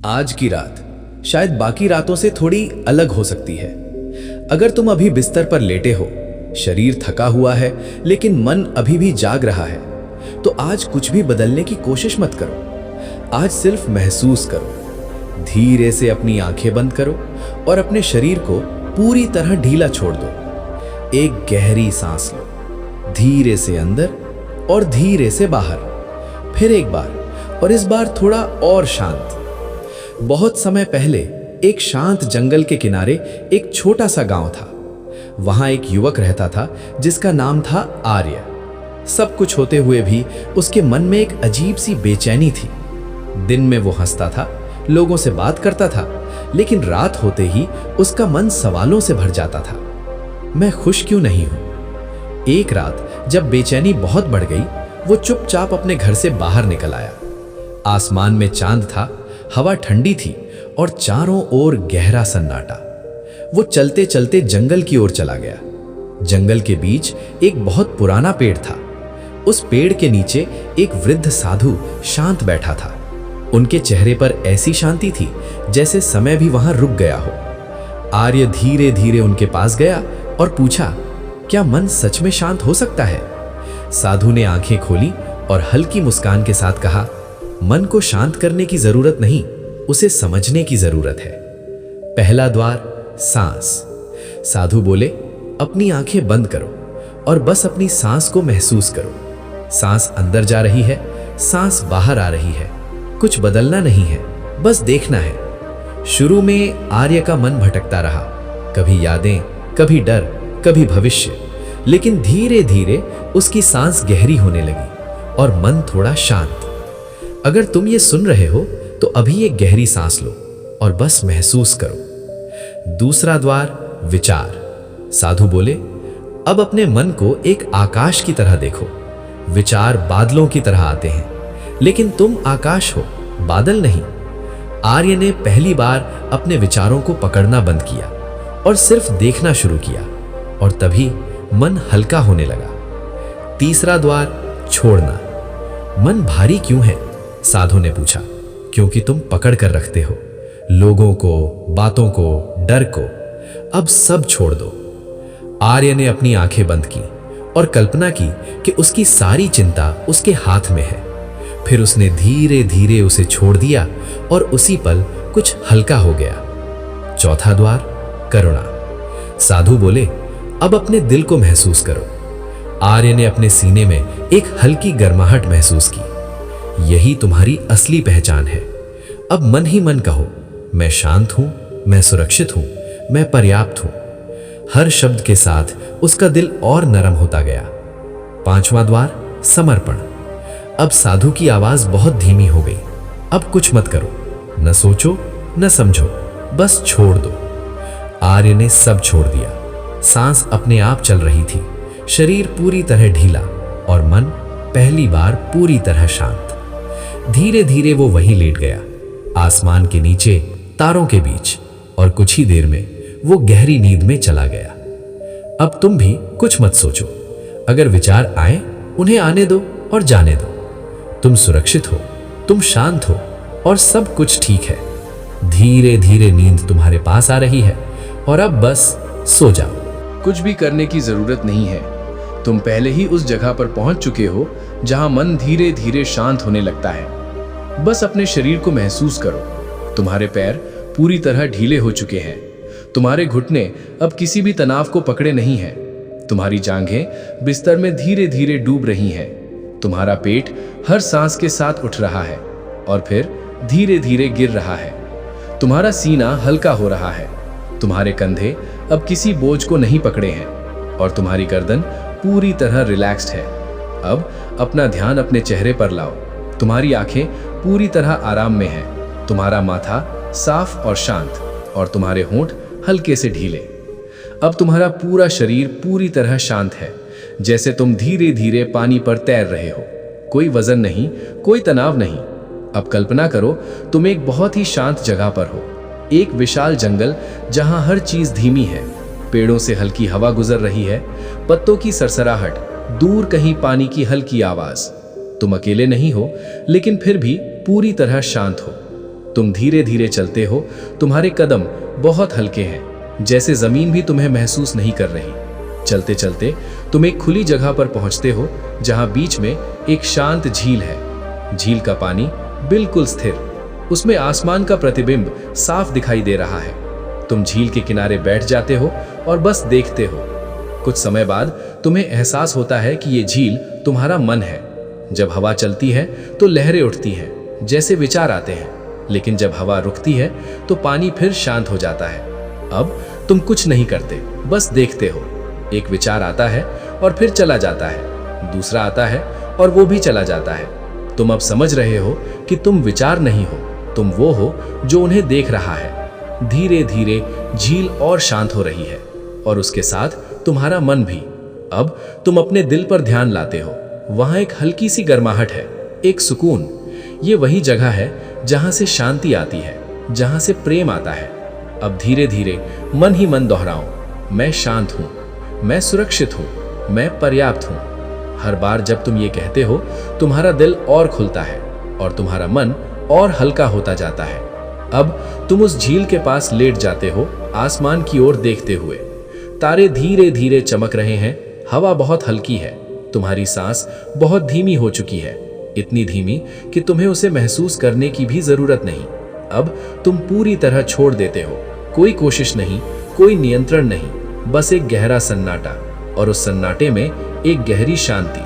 आज की रात शायद बाकी रातों से थोड़ी अलग हो सकती है। अगर तुम अभी बिस्तर पर लेटे हो, शरीर थका हुआ है लेकिन मन अभी भी जाग रहा है, तो आज कुछ भी बदलने की कोशिश मत करो। आज सिर्फ महसूस करो। धीरे से अपनी आंखें बंद करो और अपने शरीर को पूरी तरह ढीला छोड़ दो। एक गहरी सांस लो, धीरे से अंदर और धीरे से बाहर। फिर एक बार, और इस बार थोड़ा और शांत। बहुत समय पहले एक शांत जंगल के किनारे एक छोटा सा गांव था। वहां एक युवक रहता था जिसका नाम था आर्य। सब कुछ होते हुए भी उसके मन में एक अजीब सी बेचैनी थी। दिन में वो हंसता था, लोगों से बात करता था, लेकिन रात होते ही उसका मन सवालों से भर जाता था। मैं खुश क्यों नहीं हूं? एक रात जब बेचैनी बहुत बढ़ गई, वो चुपचाप अपने घर से बाहर निकल आया। आसमान में चांद था, हवा ठंडी थी और चारों ओर गहरा सन्नाटा। वो चलते चलते जंगल की ओर चला गया। जंगल के बीच एक बहुत पुराना पेड़ था। उस पेड़ के नीचे एक वृद्ध साधु शांत बैठा था। उनके चेहरे पर ऐसी शांति थी जैसे समय भी वहां रुक गया हो। आर्य धीरे धीरे उनके पास गया और पूछा, क्या मन सच में शांत हो सकता है? साधु ने आंखें खोली और हल्की मुस्कान के साथ कहा, मन को शांत करने की जरूरत नहीं, उसे समझने की जरूरत है। पहला द्वार, सांस। साधु बोले, अपनी आंखें बंद करो और बस अपनी सांस को महसूस करो। सांस अंदर जा रही है, सांस बाहर आ रही है। कुछ बदलना नहीं है, बस देखना है। शुरू में आर्य का मन भटकता रहा, कभी यादें, कभी डर, कभी भविष्य, लेकिन धीरे धीरे उसकी सांस गहरी होने लगी और मन थोड़ा शांत। अगर तुम ये सुन रहे हो तो अभी एक गहरी सांस लो और बस महसूस करो। दूसरा द्वार, विचार। साधु बोले, अब अपने मन को एक आकाश की तरह देखो। विचार बादलों की तरह आते हैं, लेकिन तुम आकाश हो, बादल नहीं। आर्य ने पहली बार अपने विचारों को पकड़ना बंद किया और सिर्फ देखना शुरू किया, और तभी मन हल्का होने लगा। तीसरा द्वार, छोड़ना। मन भारी क्यों है? साधु ने पूछा। क्योंकि तुम पकड़ कर रखते हो, लोगों को, बातों को, डर को। अब सब छोड़ दो। आर्य ने अपनी आंखें बंद की और कल्पना की कि उसकी सारी चिंता उसके हाथ में है। फिर उसने धीरे धीरे उसे छोड़ दिया और उसी पल कुछ हल्का हो गया। चौथा द्वार, करुणा। साधु बोले, अब अपने दिल को महसूस करो। आर्य ने अपने सीने में एक हल्की गर्माहट महसूस की। यही तुम्हारी असली पहचान है। अब मन ही मन कहो, मैं शांत हूं, मैं सुरक्षित हूं, मैं पर्याप्त हूं। हर शब्द के साथ उसका दिल और नरम होता गया। पांचवा द्वार, समर्पण। अब साधु की आवाज बहुत धीमी हो गई। अब कुछ मत करो, न सोचो, न समझो, बस छोड़ दो। आर्य ने सब छोड़ दिया। सांस अपने आप चल रही थी, शरीर पूरी तरह ढीला और मन पहली बार पूरी तरह शांत। धीरे धीरे वो वहीं लेट गया, आसमान के नीचे, तारों के बीच, और कुछ ही देर में वो गहरी नींद में चला गया। अब तुम भी कुछ मत सोचो। अगर विचार आए, उन्हें आने दो और जाने दो। तुम सुरक्षित हो, तुम शांत हो और सब कुछ ठीक है। धीरे धीरे नींद तुम्हारे पास आ रही है और अब बस सो जाओ। कुछ भी करने की जरूरत नहीं है। तुम पहले ही उस जगह पर पहुंच चुके हो जहां मन धीरे धीरे शांत होने लगता है। बस अपने शरीर को महसूस करो। तुम्हारे पैर पूरी तरह ढीले हो चुके हैं। तुम्हारे घुटने अब किसी भी तनाव को पकड़े नहीं हैं। तुम्हारी जांघें बिस्तर में धीरे धीरे डूब रही हैं। तुम्हारा पेट हर सांस के साथ उठ रहा है और फिर धीरे धीरे गिर रहा है। तुम्हारा सीना हल्का हो रहा है। तुम्हारे कंधे अब किसी बोझ को नहीं पकड़े हैं और तुम्हारी गर्दन पूरी तरह रिलैक्स्ड है। अब अपना ध्यान अपने चेहरे पर लाओ। तुम्हारी आंखें पूरी तरह आराम में हैं। तुम्हारा माथा साफ और शांत और तुम्हारे होंठ हल्के से ढीले। अब तुम्हारा पूरा शरीर पूरी तरह शांत है, जैसे तुम धीरे धीरे पानी पर तैर रहे हो। कोई वजन नहीं, कोई तनाव नहीं। अब कल्पना करो, तुम एक बहुत ही शांत जगह पर हो। एक विशाल जंगल जहां हर चीज धीमी है। पेड़ों से हल्की हवा गुजर रही है, पत्तों की सरसराहट, दूर कहीं पानी की हल्की आवाज। तुम अकेले नहीं हो, लेकिन फिर भी पूरी तरह शांत हो। तुम धीरे धीरे चलते हो, तुम्हारे कदम बहुत हल्के हैं, जैसे जमीन भी तुम्हें महसूस नहीं कर रही। चलते चलते तुम एक खुली जगह पर पहुंचते हो, जहां बीच में एक शांत झील है। झील का पानी बिल्कुल स्थिर, उसमें आसमान का प्रतिबिंब साफ दिखाई दे रहा है। तुम झील के किनारे बैठ जाते हो और बस देखते हो। कुछ समय बाद तुम्हें एहसास होता है कि ये झील तुम्हारा मन है। जब हवा चलती है तो लहरें उठती हैं, जैसे विचार आते हैं, लेकिन जब हवा रुकती है तो पानी फिर शांत हो जाता है। अब तुम कुछ नहीं करते, बस देखते हो। एक विचार आता है और फिर चला जाता है, दूसरा आता है और वो भी चला जाता है। तुम अब समझ रहे हो कि तुम विचार नहीं हो, तुम वो हो जो उन्हें देख रहा है। धीरे धीरे झील और शांत हो रही है और उसके साथ तुम्हारा मन भी। अब तुम अपने दिल पर ध्यान लाते हो। वहां एक हल्की सी गर्माहट है, एक सुकून। ये वही जगह है जहां से शांति आती है, जहां से प्रेम आता है। अब धीरे धीरे मन ही मन दोहराओ, मैं शांत हूं, मैं सुरक्षित हूं, मैं पर्याप्त हूं। हर बार जब तुम ये कहते हो, तुम्हारा दिल और खुलता है और तुम्हारा मन और हल्का होता जाता है। अब तुम उस झील के पास लेट जाते हो, आसमान की ओर देखते हुए। तारे धीरे धीरे चमक रहे हैं, हवा बहुत हल्की है, तुम्हारी सांस बहुत धीमी हो चुकी है, इतनी धीमी कि तुम्हें उसे महसूस करने की भी जरूरत नहीं। अब तुम पूरी तरह छोड़ देते हो, कोई कोशिश नहीं, कोई नियंत्रण नहीं, बस एक गहरा सन्नाटा, और उस सन्नाटे में एक गहरी शांति।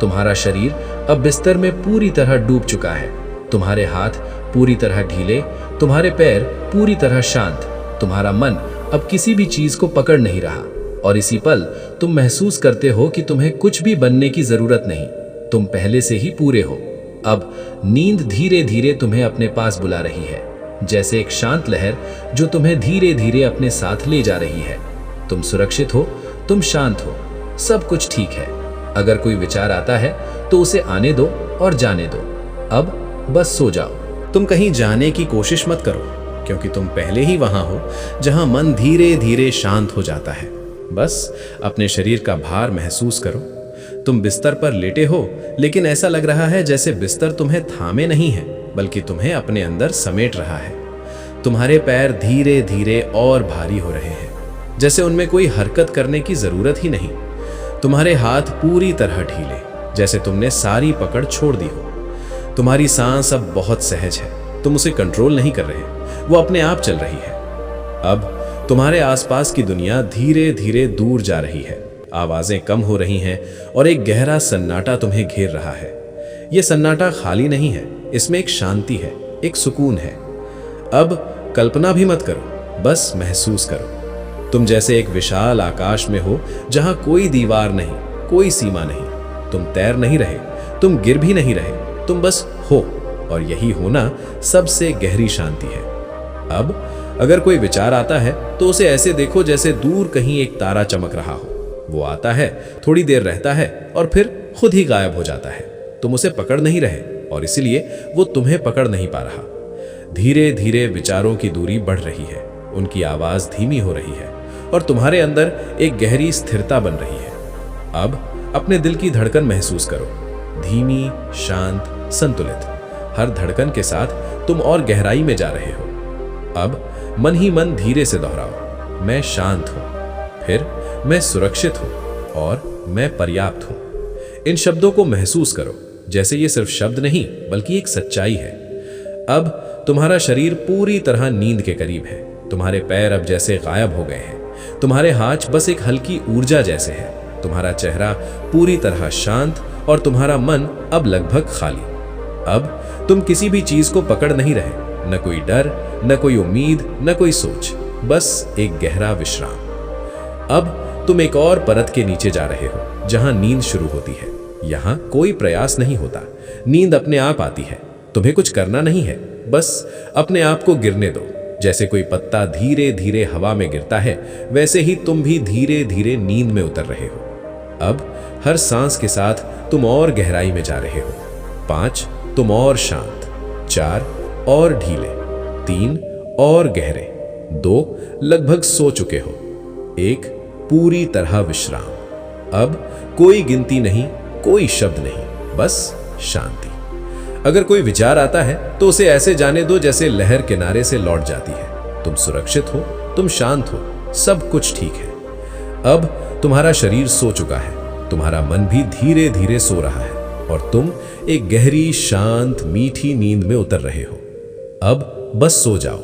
तुम्हारा शरीर अब बिस्तर में पूरी तरह डूब चुका है, तुम्हारे हाथ पूरी तरह ढीले, तुम्हारे पैर पूरी तरह शांत, तुम्हारा मन अब किसी भी चीज को पकड़ नहीं रहा। और इसी पल तुम महसूस करते हो कि तुम्हें कुछ भी बनने की जरूरत नहीं, तुम पहले से ही पूरे हो। अब नींद धीरे धीरे तुम्हें अपने पास बुला रही है, जैसे एक शांत लहर जो तुम्हें धीरे धीरे अपने साथ ले जा रही है। तुम सुरक्षित हो, तुम शांत हो, सब कुछ ठीक है। अगर कोई विचार आता है तो उसे आने दो और जाने दो। अब बस सो जाओ। तुम कहीं जाने की कोशिश मत करो, क्योंकि तुम पहले ही वहां हो जहां मन धीरे धीरे शांत हो जाता है। बस अपने शरीर का भार महसूस करो। तुम बिस्तर पर लेटे हो, लेकिन ऐसा लग रहा है जैसे बिस्तर तुम्हें थामे नहीं है, बल्कि तुम्हें अपने अंदर समेट रहा है। तुम्हारे पैर धीरे धीरे और भारी हो रहे हैं, जैसे उनमें कोई हरकत करने की जरूरत ही नहीं। तुम्हारे हाथ पूरी तरह ढीले, जैसे तुमने सारी पकड़ छोड़ दी हो। तुम्हारी सांस अब बहुत सहज है, तुम उसे कंट्रोल नहीं कर रहे, वो अपने आप चल रही है। अब तुम्हारे आसपास की दुनिया धीरे धीरे दूर जा रही है, आवाजें कम हो रही हैं और एक गहरा सन्नाटा तुम्हें घेर रहा है। यह सन्नाटा खाली नहीं है, इसमें एक शांति है, एक सुकून है। अब कल्पना भी मत करो, बस महसूस करो। तुम जैसे एक विशाल आकाश में हो, जहां कोई दीवार नहीं, कोई सीमा नहीं। तुम तैर नहीं रहे, तुम गिर भी नहीं रहे, तुम बस हो, और यही होना सबसे गहरी शांति है। अब अगर कोई विचार आता है तो उसे ऐसे देखो जैसे दूर कहीं एक तारा चमक रहा हो। वो आता है, थोड़ी देर रहता है और फिर खुद ही गायब हो जाता है। तुम उसे पकड़ नहीं रहे और इसीलिए वो तुम्हें पकड़ नहीं पा रहा। धीरे धीरे विचारों की दूरी बढ़ रही है, उनकी आवाज धीमी हो रही है और तुम्हारे अंदर एक गहरी स्थिरता बन रही है। अब अपने दिल की धड़कन महसूस करो, धीमी, शांत, संतुलित। हर धड़कन के साथ तुम और गहराई में जा रहे हो। अब मन ही मन धीरे से दोहराओ, मैं शांत हूं, फिर मैं सुरक्षित हूं और मैं पर्याप्त हूं। इन शब्दों को महसूस करो जैसे ये सिर्फ शब्द नहीं बल्कि एक सच्चाई है। अब तुम्हारा शरीर पूरी तरह नींद के करीब है। तुम्हारे पैर अब जैसे गायब हो गए हैं, तुम्हारे हाथ बस एक हल्की ऊर्जा जैसे है। तुम्हारा चेहरा पूरी तरह शांत और तुम्हारा मन अब लगभग खाली। अब तुम किसी भी चीज को पकड़ नहीं रहे, न कोई डर, न कोई उम्मीद, न कोई सोच, बस एक गहरा विश्राम। अब तुम एक और परत के नीचे जा रहे हो, जहां नींद शुरू होती है। यहां कोई प्रयास नहीं होता, नींद अपने आप आती है। तुम्हें कुछ करना नहीं है, बस अपने आप को गिरने दो। जैसे कोई पत्ता धीरे धीरे हवा में गिरता है, वैसे ही तुम भी धीरे धीरे नींद में उतर रहे हो। अब हर सांस के साथ तुम और गहराई में जा रहे हो। 5 तुम और शांत, 4 और ढीले, 3 और गहरे, 2 लगभग सो चुके हो, 1 पूरी तरह विश्राम। अब कोई गिनती नहीं, कोई शब्द नहीं, बस शांति। अगर कोई विचार आता है तो उसे ऐसे जाने दो जैसे लहर किनारे से लौट जाती है। तुम सुरक्षित हो, तुम शांत हो, सब कुछ ठीक है। अब तुम्हारा शरीर सो चुका है, तुम्हारा मन भी धीरे धीरे सो रहा है और तुम एक गहरी शांत मीठी नींद में उतर रहे हो। अब बस सो जाओ।